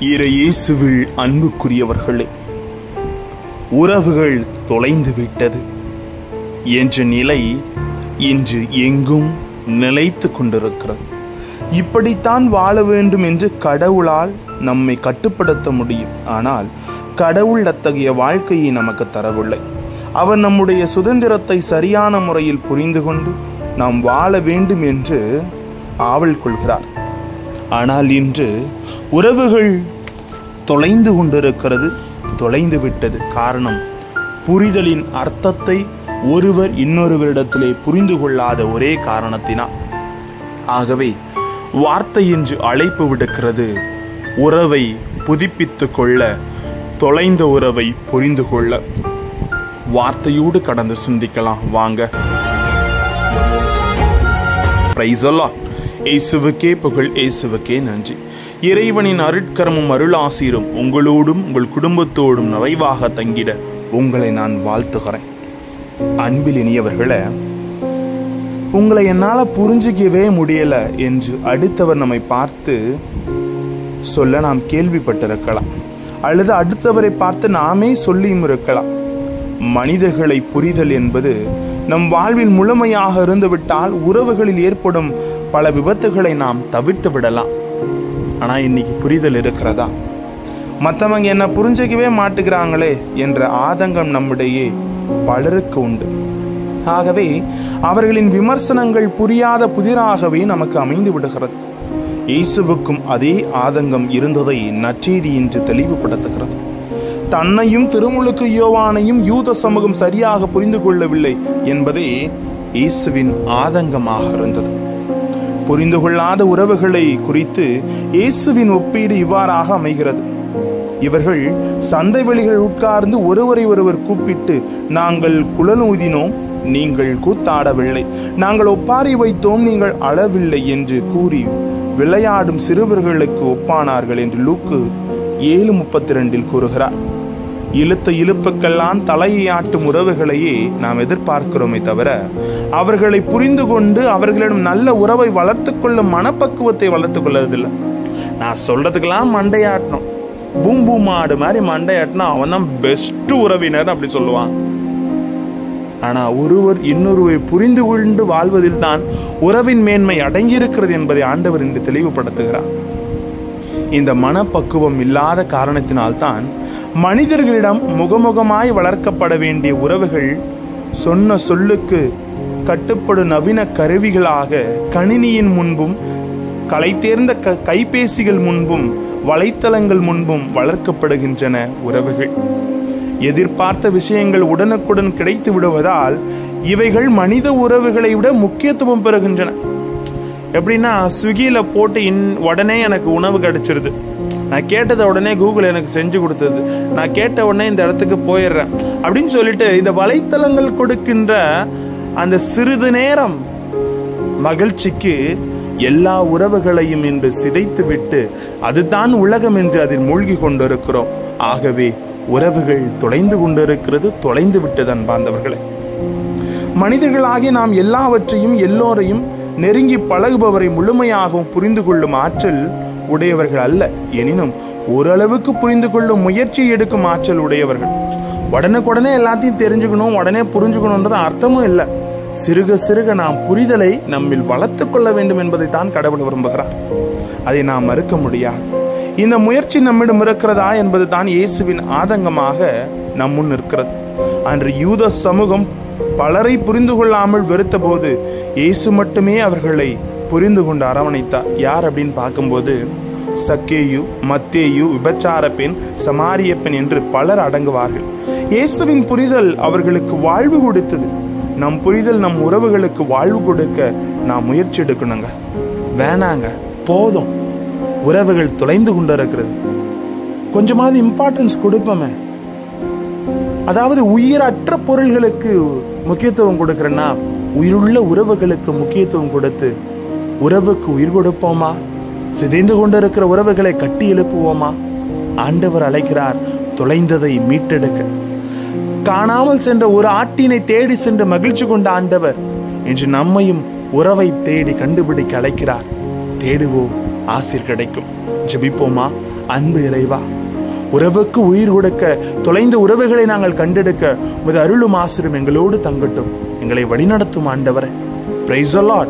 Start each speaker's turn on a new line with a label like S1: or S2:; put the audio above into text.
S1: இயேசுவில் அன்புக்குரியவர்களே, உறவுகள் தொலைந்து விட்டது என்ற நிலை இன்று எங்கும் நிலைத்து கொண்டிருக்கிறது. இப்படித்தான் வாழ வேண்டும் என்று கடவுளால் நம்மை கட்டுப்படுத்த முடியும். ஆனால் கடவுள் அத்தகைய வாழ்க்கையை நமக்கு தரவில்லை. அவர் நம்முடைய சுதந்திரத்தை சரியான முறையில் புரிந்து கொண்டு நாம் வாழ வேண்டும் என்று ஆவல் கொள்கிறார். ஆனால் இன்று உறவுகள் தொலைந்து கொண்டிருக்கிறது, தொலைந்து விட்டது. காரணம், புரிதலின் அர்த்தத்தை ஒருவர் இன்னொருவரிடத்திலே புரிந்து கொள்ளாத ஒரே காரணத்தினால். ஆகவே வார்த்தை என்று அழைப்பு விடுக்கிறது, உறவை புதுப்பித்து கொள்ள, தொலைந்த உறவை புரிந்து கொள்ள. வார்த்தையோடு கடந்து சிந்திக்கலாம் வாங்க. Praise the Lord. இயேசுவுக்கே புகழ், இயேசுவுக்கே நன்றி. இறைவனின் அருட்கரமும் அருளாசீரும் உங்களோடும் உங்கள் குடும்பத்தோடும் நிறைவாக தங்கிட உங்களை நான் வாழ்த்துகிறேன். அன்பில் இனியவர்களே, உங்களை என்னால் புரிஞ்சிக்கவே முடியல என்று அடுத்தவர் நம்மை பார்த்து சொல்ல நாம் கேள்விப்பட்டிருக்கலாம், அல்லது அடுத்தவரை பார்த்து நாமே சொல்லியும் இருக்கலாம். மனிதர்களை புரிதல் என்பது நம் வாழ்வில் முழுமையாக இருந்துவிட்டால் உறவுகளில் ஏற்படும் பல விபத்துகளை நாம் தவிர்த்து விடலாம். ஆனால் இன்னைக்கு புரிதல் இருக்கிறதா? மற்றவங்க என்ன புரிஞ்சிக்கவே மாட்டுகிறாங்களே என்ற ஆதங்கம் நம்முடைய பலருக்கு உண்டு. ஆகவே அவர்களின் விமர்சனங்கள் புரியாத புதிராகவே நமக்கு அமைந்து விடுகிறது. இயேசுவுக்கும் அதே ஆதங்கம் இருந்ததை நற்செய்தி இன்று தெளிவுபடுத்துகிறது. தன்னையும் திருமுழுக்கு யோவானையும் யூத சமூகம் சரியாக புரிந்து கொள்ளவில்லை என்பதே இயேசுவின் ஆதங்கமாக இருந்தது. புரிந்து கொள்ளாத உறவுகளை குறித்து இயேசுவின் ஒப்பீடு இவ்வாறாக அமைகிறது. இவர்கள் சந்தை வெளிகள் உட்கார்ந்து ஒருவரை ஒருவர் கூப்பிட்டு, நாங்கள் குழல் ஊதினோம், நீங்கள் கூத்தாடவில்லை, நாங்கள் ஒப்பாரி வைத்தோம், நீங்கள் அளவில்லை என்று கூறி விளையாடும் சிறுவர்களுக்கு ஒப்பானார்கள் என்று லூக்கு 7:32 கூறுகிறார். இழுத்த இழுப்புக்கெல்லாம் தலையை ஆட்டும் உறவுகளையே நாம் எதிர்பார்க்கிறோமே தவிர அவர்களை புரிந்து கொண்டு அவர்களிடம் நல்ல உறவை வளர்த்து கொள்ளும் மனப்பக்குவத்தை வளர்த்து கொள்ளதில்லை. நான் சொல்றதுக்கெல்லாம் மண்டையாட்டணும், பூம்பூ மாடு மாதிரி மண்டையாட்டினா அவன் தான் பெஸ்ட் உறவினர் அப்படி சொல்லுவான். ஆனா ஒருவர் இன்னொருவரை புரிந்து கொண்டு வாழ்வதில் தான் உறவின் மேன்மை அடங்கியிருக்கிறது என்பதை ஆண்டவர் இன்று தெளிவுபடுத்துகிறார். இந்த மனப்பக்குவம் இல்லாத காரணத்தினால்தான் மனிதர்களிடம் முகமுகமாய் வளர்க்கப்பட வேண்டிய உறவுகள் சொன்ன சொல்லுக்கு கட்டுப்படும் நவீன கருவிகளாக கணினியின் முன்பும், கலை தேர்ந்த கைபேசிகள் முன்பும், வலைத்தளங்கள் முன்பும் வளர்க்கப்படுகின்றன உறவுகள். எதிர்பார்த்த விஷயங்கள் உடனுக்குடன் கிடைத்து விடுவதால் இவைகள் மனித உறவுகளை விட முக்கியத்துவம் பெறுகின்றன. எப்படின்னா, ஸ்விக்கியில் போட்டு உடனே எனக்கு உணவு கிடைச்சிருது, நான் கேட்டதை உடனே கூகுள் எனக்கு செஞ்சு கொடுத்தது, நான் கேட்ட உடனே இந்த இடத்துக்கு போயிடுறேன் அப்படின்னு சொல்லிட்டு இந்த வலைத்தளங்கள் கொடுக்கின்ற அந்த சிறிது நேரம் மகிழ்ச்சிக்கு எல்லா உறவுகளையும் இன்று சிதைத்து விட்டு அதுதான் உலகம் என்று அதில் மூழ்கி கொண்டிருக்கிறோம். ஆகவே உறவுகள் தொலைந்து கொண்டிருக்கிறது, தொலைந்து விட்டது. அன்பார்ந்தவர்களே, மனிதர்களாகி நாம் எல்லாவற்றையும் எல்லோரையும் நெருங்கி பழகுபவரை முழுமையாகவும் புரிந்து கொள்ளும் ஆற்றல் உடையவர்கள் அல்ல. எனினும் ஓரளவுக்கு புரிந்து கொள்ளும் முயற்சி எடுக்கும் ஆற்றல் உடையவர்கள். உடனுக்குடனே எல்லாத்தையும் தெரிஞ்சுக்கணும், உடனே புரிஞ்சுக்கணுன்றது அர்த்தமும் இல்லை. சிறுக சிறுக நாம் புரிதலை நம்மில் வளர்த்து கொள்ள வேண்டும் என்பதை தான் கடவுள் விரும்புகிறார். அதை நாம் மறுக்க முடியாது. இந்த முயற்சி நம்மிடம் இருக்கிறதா என்பது தான் இயேசுவின் ஆதங்கமாக நம் முன் இருக்கிறது. அன்று யூத சமூகம் பலரை புரிந்து கொள்ளாமல் வெறுத்த போது இயேசு மட்டுமே அவர்களை புரிந்து கொண்டு அரவணைத்தார். யார் அப்படின்னு பார்க்கும்போது சக்கேயு, மத்தேயு, விபச்சார பெண், சமாரிய பெண் என்று பலர் அடங்குவார்கள். இயேசுவின் புரிதல் அவர்களுக்கு வாழ்வு கொடுத்தது. நம் புரிதல் நம் உறவுகளுக்கு வாழ்வு கொடுக்க நாம் முயற்சி எடுக்கணுங்க. வேணாங்க, போதும், உறவுகள் தொலைந்து கொண்டிருக்கிறது, கொஞ்சமாவது இம்பார்ட்டன்ஸ் கொடுப்போமே. அதாவது உயிரற்ற பொருள்களுக்கு முக்கியத்துவம் கொடுக்கிறேன்னா உயிருள்ள உறவுகளுக்கு முக்கியத்துவம் கொடுத்து உறவுக்கு உயிர் கொடுப்போமா? சிதைந்து கொண்டிருக்கிற உறவுகளை கட்டி எழுப்புவோமா? ஆண்டவர் அழைக்கிறார் தொலைந்ததை மீட்டெடுக்க. காணாமல் சென்ற ஒரு ஆட்டினை தேடி சென்று மகிழ்ச்சி கொண்ட ஆண்டவர் இன்று நம்மையும் உறவை தேடி கண்டுபிடிக்க அழைக்கிறார். தேடுவோம், ஆசீர் கிடைக்கும். ஜெபிப்போமா? அன்பு இறைவா, உறவுக்கு உயிர் கொடுக்க, தொலைந்த உறவுகளை நாங்கள் கண்டெடுக்க உமது அருளும் ஆசிரும் எங்களோடு தங்கட்டும். எங்களை வழிநடத்தும் ஆண்டவரே. Praise the Lord.